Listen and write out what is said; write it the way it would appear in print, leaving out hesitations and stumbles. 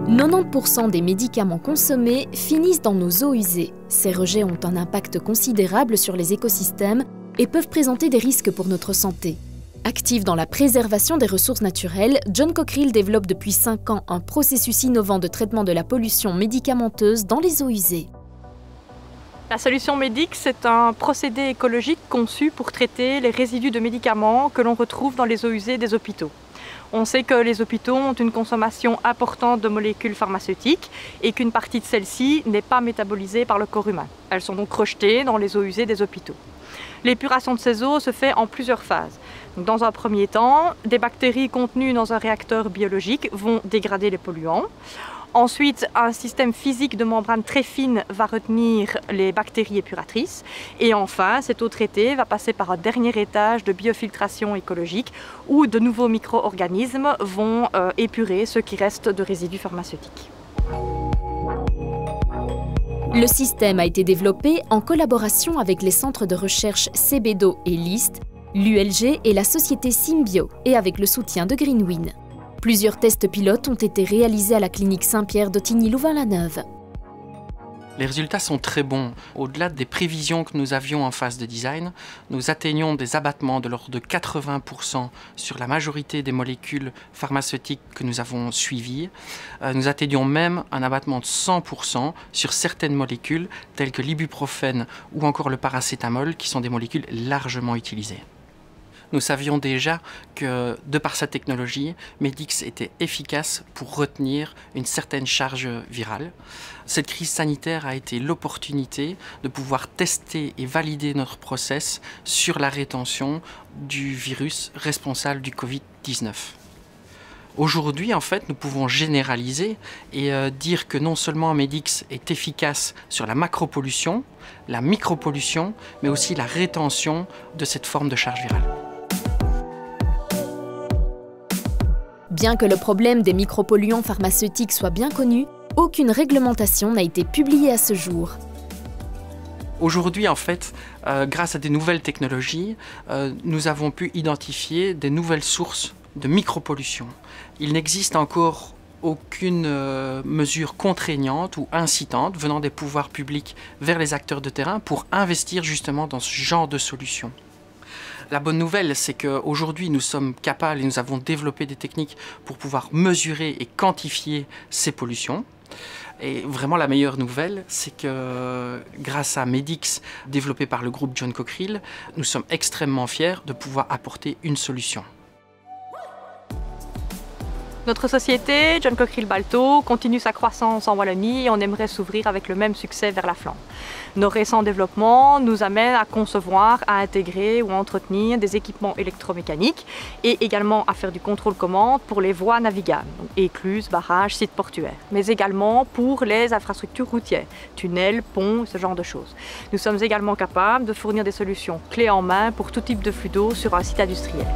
90% des médicaments consommés finissent dans nos eaux usées. Ces rejets ont un impact considérable sur les écosystèmes et peuvent présenter des risques pour notre santé. Actif dans la préservation des ressources naturelles, John Cockerill développe depuis 5 ans un processus innovant de traitement de la pollution médicamenteuse dans les eaux usées. La solution Medix, c'est un procédé écologique conçu pour traiter les résidus de médicaments que l'on retrouve dans les eaux usées des hôpitaux. On sait que les hôpitaux ont une consommation importante de molécules pharmaceutiques et qu'une partie de celles-ci n'est pas métabolisée par le corps humain. Elles sont donc rejetées dans les eaux usées des hôpitaux. L'épuration de ces eaux se fait en plusieurs phases. Donc, dans un premier temps, des bactéries contenues dans un réacteur biologique vont dégrader les polluants. Ensuite, un système physique de membrane très fine va retenir les bactéries épuratrices. Et enfin, cette eau traitée va passer par un dernier étage de biofiltration écologique où de nouveaux micro-organismes vont épurer ce qui reste de résidus pharmaceutiques. Le système a été développé en collaboration avec les centres de recherche Sebedo et LIST, l'ULG et la société Symbio, et avec le soutien de Greenwin. Plusieurs tests pilotes ont été réalisés à la clinique Saint-Pierre d'Ottigny-Louvain-la-Neuve. Les résultats sont très bons. Au-delà des prévisions que nous avions en phase de design, nous atteignons des abattements de l'ordre de 80% sur la majorité des molécules pharmaceutiques que nous avons suivies. Nous atteignions même un abattement de 100% sur certaines molécules telles que l'ibuprofène ou encore le paracétamol, qui sont des molécules largement utilisées. Nous savions déjà que, de par sa technologie, Medix était efficace pour retenir une certaine charge virale. Cette crise sanitaire a été l'opportunité de pouvoir tester et valider notre process sur la rétention du virus responsable du Covid-19. Aujourd'hui, en fait, nous pouvons généraliser et dire que non seulement Medix est efficace sur la macropollution, la micropollution, mais aussi la rétention de cette forme de charge virale. Bien que le problème des micropolluants pharmaceutiques soit bien connu, aucune réglementation n'a été publiée à ce jour. Aujourd'hui, en fait, grâce à des nouvelles technologies, nous avons pu identifier des nouvelles sources de micropollution. Il n'existe encore aucune mesure contraignante ou incitante venant des pouvoirs publics vers les acteurs de terrain pour investir justement dans ce genre de solutions. La bonne nouvelle, c'est qu'aujourd'hui, nous sommes capables et nous avons développé des techniques pour pouvoir mesurer et quantifier ces pollutions. Et vraiment, la meilleure nouvelle, c'est que grâce à Medix, développé par le groupe John Cockerill, nous sommes extrêmement fiers de pouvoir apporter une solution. Notre société, John Cockerill Balto, continue sa croissance en Wallonie et on aimerait s'ouvrir avec le même succès vers la Flandre. Nos récents développements nous amènent à concevoir, à intégrer ou à entretenir des équipements électromécaniques et également à faire du contrôle-commande pour les voies navigables, donc écluses, barrages, sites portuaires, mais également pour les infrastructures routières, tunnels, ponts, ce genre de choses. Nous sommes également capables de fournir des solutions clés en main pour tout type de flux d'eau sur un site industriel.